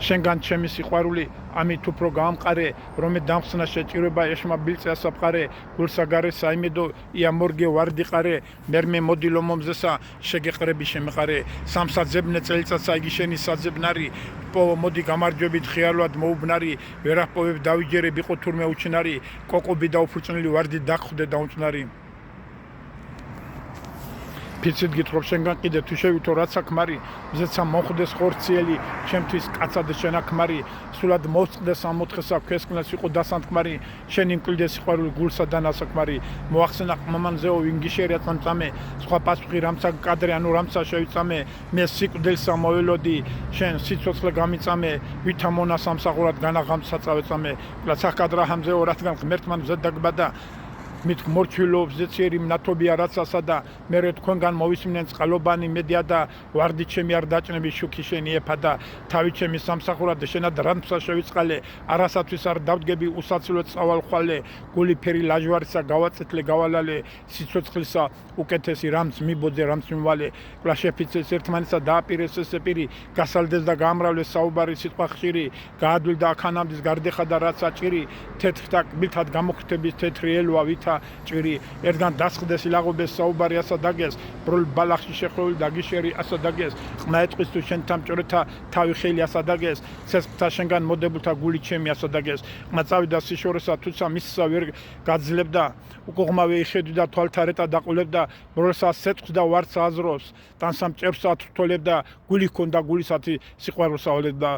შენგან ჩემი სიყვარული ამით უფრო გამყარე რომ დამხსნა შეჭირება ეშმა ბილწე ასაფყარე გულსაგარე საიმედო ია მორგე ვარდიყარე მერმე მოდილო მომზესა შეგეყრები შემეყარე სამსაძებნე წელიწადსა იგი შენი საძებნარი პოვო მოდი გამარჯვებით ხიალვად მოუბნარი ვერაფოვებ დავიჯერებ იყო თურმე უჩნარი კოკობი და უფრწნილი ვარდი დაგხვდე დაუნწნარი ფიცით გითხრობ შენგან კიდე თუ შევითო რაც აქმარი მზეცა მოხდეს ხორციელი ჩემთვის კაცად შენაქმარი სულად მოწყდეს ამოთხესა ქვესკნას იყო დასანთქმარი შენი მკვიდრ სიყვარული გულსა და ნასაკმარი მოახსენა მამანზეო ვინგიშერია წამწამე სხვა პასუხი რამცა კადრე ანუ რამცა შევიწამე მე სიკვდილსა მოველოდი შენ სიცოცხლე გამიწამე ვითა მონა სამსახურად განაღამცა წავეწამე ლაცახკადრა ჰამზეო რადგან ღმერთმან მზად დაგბადა მით მორჩილობს ზეციერი მნათობია რაცასა და მერე თქვენგან მოვისმინენ წყალობანი მედია და ვარდი ჩემი არ დაჭნები შუქი შენი ეფადა თავი ჩემი სამსახურად შენად რანცსა შევიწყალე არასათვის არ დავდგები უსაცილოდ წავალხვალე გული ფერი ლაჟვარისა გავაწეთლე გავალალე სიცოცხლისა უკეთესი რამც მიბოძე რამც მივალე კლაშეფიცეს ერთმანეთსა დააპირეს ესეპირი გასალდეს და გაამრავლეს საუბარი სიტყვა ხშირი გაადვილდა აქანამდის გარდეხა და რაც აჭირი თეთრთა კბილთად გამოხტების თეთრი ელვა ვითა ჭირი ერთგან დასხდეს ილაღობეს საუბარი ასა დაგეს ბროლ ბალახში შეხვეული დაგიშერი ასა დაგეს ყმა ეტყვის თუ შენ თამჭორეთა თავი ხელი ასა დაგეს ცეცხლთა შენგან მოდებულთა გული ჩემი ასა დაგეს ყმა წავიდა სიშორესა თუცა მისსა ვერ გაძლებდა უკუღმავე იხედვიდა თვალთარეტა დაყოლებდა ბროლსა სეწყს და ვარც აზროს ტანსამ ჭერსა თრთოლებდა გული ჰქონდა გულისათი სიყვარულსა ოლედა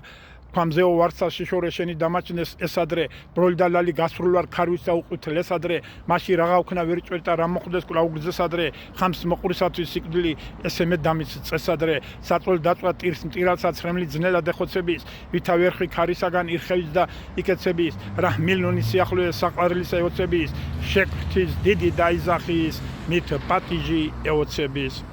ფამზეო ვარცა შიშორე შენი დამაჩნდეს ესადრე ბროლი და ლალი გასრულვარ ქარვისა უყვითლ ესადრე მაში რაღა უქნა ვერ ჭვერტა რა მოხდეს კვლავგზესადრე ხამს მოყვრისათვის სიკვდილი ესე მე დამის წესადრე საწოლ დაწვა ტირს მტირალსაც რემლი ძნელად ეხოცების ვითა ვერხი ქარისაგან ირხევის და იკეცების რა მილიონი სიახლოვე საყვარლისა ეოცების შეკვთის დიდი დაიზახის მით პატიჟი ეოცების